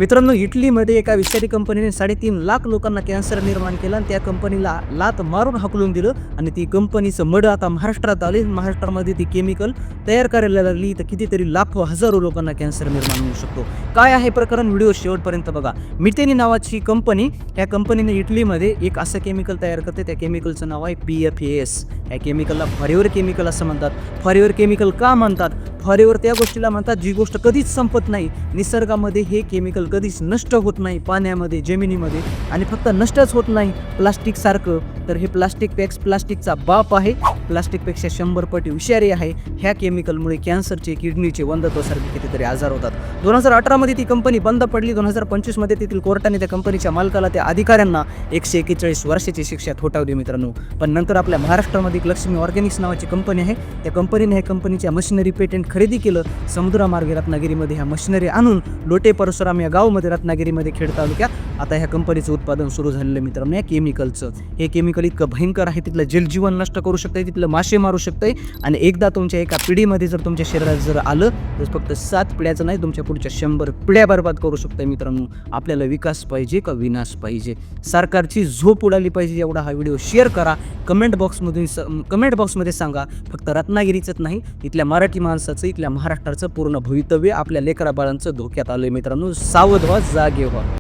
मित्रांनो, इटलीमध्ये एका विषारी कंपनीने 3.5 लाख लोकांना कॅन्सर निर्माण केला आणि त्या कंपनीला लाथ मारून हाकलून दिलं आणि ती कंपनीचं मड आता महाराष्ट्रात आले. महाराष्ट्रामध्ये ती केमिकल तयार करायला लागली तर कितीतरी लाखो हजारो लोकांना कॅन्सर निर्माण होऊ शकतो. काय आहे प्रकरण, व्हिडिओ शेवटपर्यंत बघा. मितेनी नावाची कंपनी, ह्या कंपनीने इटलीमध्ये एक असं केमिकल तयार करते. त्या केमिकलचं नाव आहे PFAS. या केमिकलला फॉरेव्हर केमिकल असं म्हणतात. फॉरेव्हर केमिकल का म्हणतात? फॉरेव्हर त्या गोष्टीला म्हणतात जी गोष्ट कधीच संपत नाही. निसर्गामध्ये हे केमिकल कधीच नष्ट होत नाही, पाण्यामध्ये, जमिनीमध्ये, आणि फक्त नष्टच होत नाही प्लास्टिक सारखं. तर हे प्लास्टिकचा बाप आहे. प्लास्टिकपेक्षा 100 पट विषारी आहे. ह्या केमिकलमुळे कॅन्सरचे, किडनीचे, वंधत्वासारखे कितीतरी आजार होतात. 2018 ती कंपनी बंद पडली. 2025 तेथील कोर्टाने त्या कंपनीच्या मालकाला, त्या अधिकाऱ्यांना 141 वर्षाची शिक्षा ठोठावली मित्रांनो. पण नंतर आपल्या महाराष्ट्रामध्ये एक लक्ष्मी ऑर्गॅनिक्स नावाची कंपनी आहे. त्या कंपनीने ह्या कंपनीच्या मशिनरी पेटंट खरेदी केलं. समुद्रमार्गे रत्नागिरीमध्ये ह्या मशिनरी आणून लोटे परशुराम या गावामध्ये, रत्नागिरीमध्ये, खेड तालुक्यात आता ह्या कंपनीचं उत्पादन सुरू झालेलं आहे मित्रांनो. या केमिकलचं, हे केमिकल इतकं भयंकर आहे, तिथलं जलजीवन नष्ट करू शकतंय, तिथलं मासे मारू शकतंय. आणि एकदा तुमच्या एका पिढीमध्ये जर तुमच्या शरीरात जर आलं तर फक्त 7 पिढ्याचं नाही, तुमच्या पुढच्या 100 पिढ्या बर्बाद करू शकतंय मित्रांनो. आपल्याला विकास पाहिजे का विनाश पाहिजे? सरकारची झोप उडाली पाहिजे. एवढा हा व्हिडिओ शेअर करा. कमेंट बॉक्समध्ये सांगा. फक्त रत्नागिरीचंच नाही, इथल्या मराठी माणसाचं, इथल्या महाराष्ट्राचं पूर्ण भवितव्य, आपल्या लेकरा बाळांचं धोक्यात आलंय मित्रांनो. सावध व्हा, जागे व्हा.